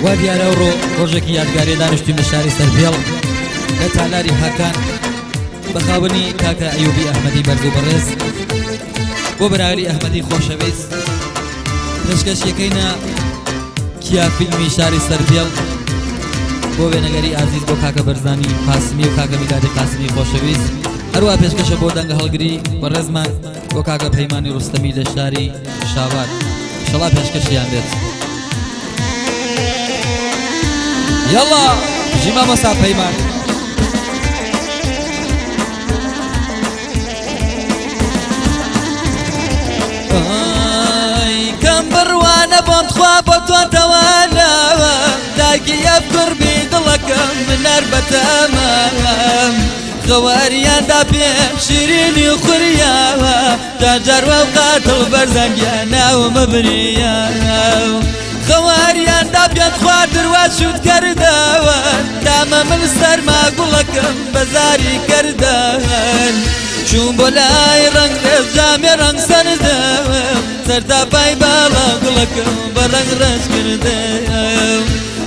وا دیارە ئەوڕۆ ڕۆژێکی یادگاری دانیشتوین لە شاری سەربێڵ لە تالاری هاکان بەخاوەنی کاکە ئەیوبی ئەحمەدی بەرز و بەڕێز بۆ بەراوری ئەحمەدی خۆشەویست پێشکەشیەکەینە کیا فیلمی شاری سەربێڵ بۆ وێنەگەری ئازیز بۆ کاکە بەرزانی قاسمی و کاکە میلادی قاسمی خۆشەویست هەروە پێشکەشە بۆ دەنگە هەڵگری بەڕێزمان بۆ کاکە پەیمانی ڕوستەمی لە شاری شابات ئینشەڵا پێشکەشیان بێت يلا جيما مسا پەیمان كم بروانە بۆم خوا بۆ تۆ تەوانەوە داگی ئەفکر بی دڵەکەم منەر بەتەمەم خەواریاندا پێ شیرینی و خوریاوە جاجاروە و قاتڵ بەرزەنگیان ناومە بریاو خەواریاندا پێت خواردروا شوت کردەوەن دامە من سەرما گوڵەکەم بەزاری کردەوەن چوون بۆ لای ڕەنگڕێز جامێ ڕەنگ سەردەوەم سەرتاپای باڵا گوڵەکەم بە ڕەنگ ڕەش کردەوە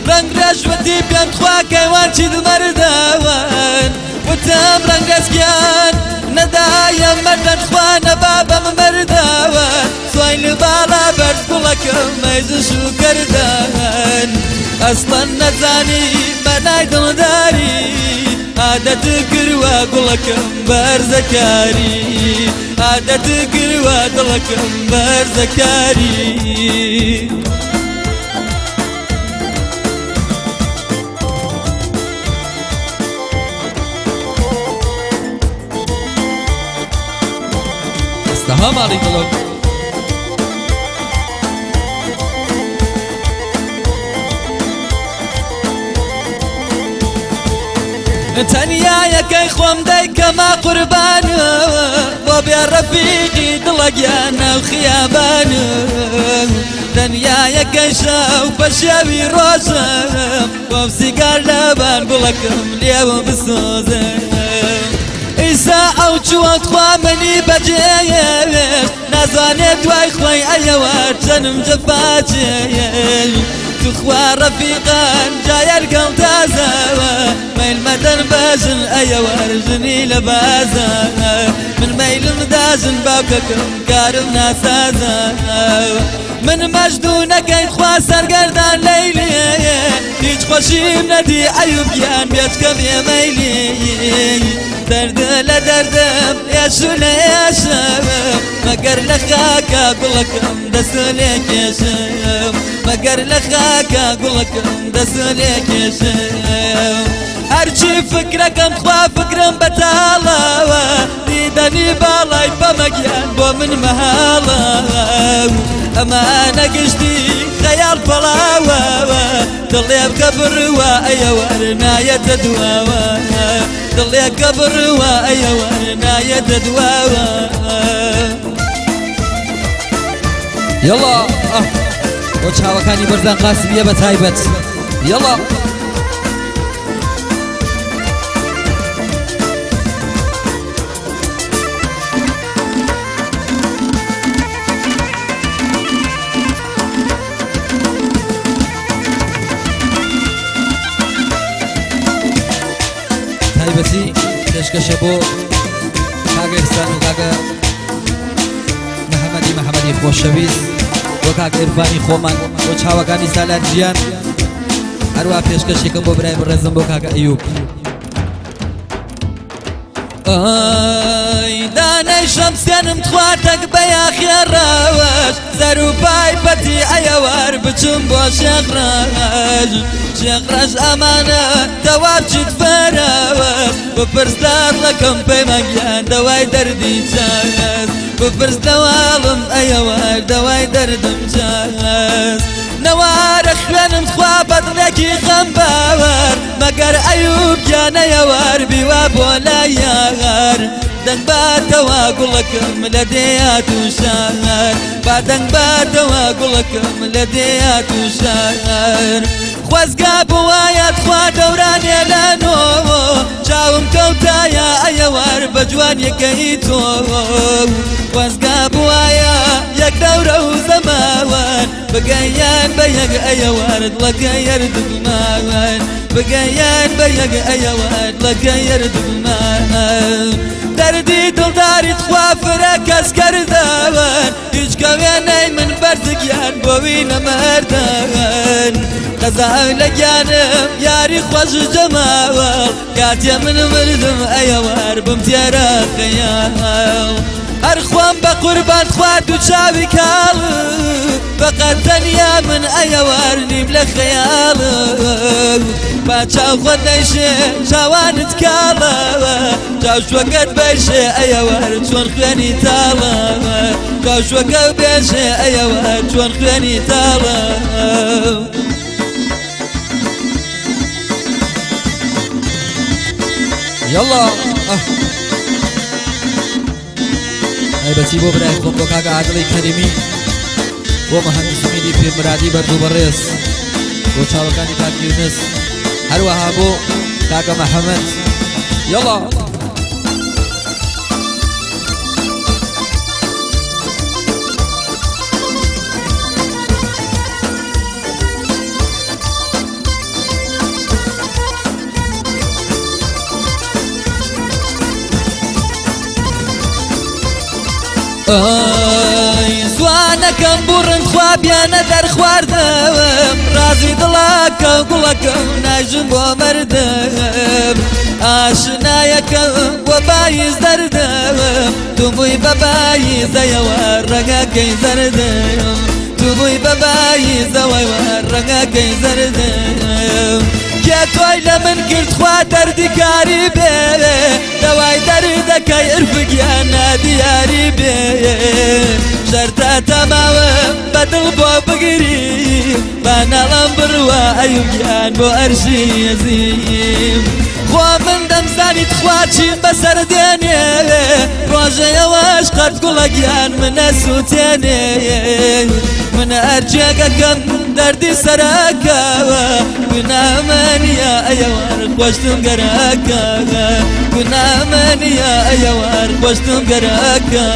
ڕەنگڕێژوەتی پێم خوا کەیوان چیت مەردەوەن وتم ڕەنگەزگیان نەدایە مەردەن خوا نەبا بەم مەردەوە سوای لە باڵا بەرز گوڵەکەم مەیزش و کردەن ئەسڵەن نەزانی بەنای دڵداری عادەت کردوە گوڵەکەم بەرزەکاری عادەت کردوە دڵەکەم بەرزەکاری استهام علي طلب تەنیایەکەی خۆم دەیکەما قوربانە بۆ بێ ڕەفیقی دڵەگیانە و خیابانە تەنیایەکەی شەو بە شەوی ڕۆژم بۆ سیگار لەبان گوڵەکەم لێوە بسۆزم ئیسا ئەو چووەت خوا منی بەجێیێت نازانێت دوای خۆی ئەیەوە چەنم جەفاچێت تخوا ڕەفیقان جایەرگەڵ تازەوە مەیلمەدەن بەژن ئەیەوەرژنی لە بازە من مەیلم داژن باوکەکەم کارم ناسازە من مەجدوونەکەی خوا سەرگەردان لەیلێ هیچ خۆشیم نەدی ئەیوبیان بێچکە بێمەیلی دەردە لە دەردەم ئێشو لە ئێشەم مەگەر لە خاکە گوڵەکەم دەستە لێ کێشم مەگەر لە خاکە گوڵەکەم دەستە لێ کێشم هەرچی فکرەکەم خوا فکرم بەتاڵەوە دیدەنی باڵای بەمەگیان بۆ من مەهاڵە ئەمانە گشتی خەیاڵ پەڵاوەوە دڵێ بکە بڕوە ئەیەوەر نایەتە دواوە دڵێ کە بڕوە ئەیەوەر نایەتە دواوە يلا بۆ چاوەکانی بەرزان قاسمیە بە تایبەت يلا تایبەتی پێشکەشە بۆ کاگە ئێحسان و کاگە محەممەدی خۆشەویست بۆ کاگە ئێرفانی خۆمان بۆ چاوەکانی سالار گیان هەروە پێشکەشێکم بۆ برای بەڕێزم بۆ کاگە ئەیوب دانەی شەمسێنم تواتەک بە یاخێڕەوەش زەر و پایبەتی ئەیەوار بچم بۆ شێخڕەش شێخڕەش ئەمانە دەواب چیت فەرەوە بپرس داڵەکەم پەیمانگیان دەوای دەردی چاست بپرس دەواڵم ئەیەوار دەوای دەردم چاست نەوارە خوێنم خوا بەدڵێکی خەم باوەر مەگەر ئەیوبیان ئەیەوار بیوا بۆ لای یاغار دەنگ باتەوە گوڵەکەم لە دێات و شار با دەنگ باتەوە گوڵەکەم لە دێات و شار خۆزگا بوایەت خوا دەورانێ لە نۆ چاوم کەوتایە ئەیەوار بە جوانیەکەی تۆ خۆزگا بوایە یەک دەورە و زەماوە بقيان بيق أي ورد لك يرد بمان بقيان بيق أي ورد لك يرد بمان دردي دلداري تخوافرك أسكر داوان يشكويني من برزقيان بوين مردان غزال لجانم ياري خوش جماوال كاتيا من مردم أيوار بمتيرا خيال أرخوان بقربان خوات وشاوي كال فقط تنيا من أيوار نيم لخيال باتشاو خديشي شاوانت كالا جاوش وقت بيشي أيوار شوان خواني تالا جاوش وقت بيشي أيوار شوان خواني تالا يلا اي بسي بو براي خو بو كاكا عقلي كريمي بو مهندس ميدي في مرادي بردو بريس بو چاوكاني كاك يونس هروها بو كاكا محمد يلا زوانەکەم بوڕن خوابیانە دەرخواردەوەم ڕازی دڵاکەم گوڵەکەم ناژم بۆ مەردەم ئاشنایەکەم وە باییز دەردەوەم تو بووی بە باییزەوە ڕەنگەکەی زەردەم تو بووی بە باییزەوەوە ڕەنگەکەی زەردەم کێ تۆی لە من کرد خوا دەردیکاری بێ دەوای دەردەکەی ئرفگیان نادیاری بێ شەرتە تەماوە بەدڵ بۆ بگری با ناڵم بڕوە ئەیوبیان بۆ ئەرشی ئەزیم خۆ من دەمزانیت خوا چیم بەسەر دێنێ ڕۆژەیەوەش قەت گوڵەگیان منە سووتێنێ منە ئەرجێگەکەم دەردی سەرەکەوە گونامەنیە ئەیەوار خۆشتم گەرەکە گونامەنیە ئەیەوار خۆشتم گەرەکە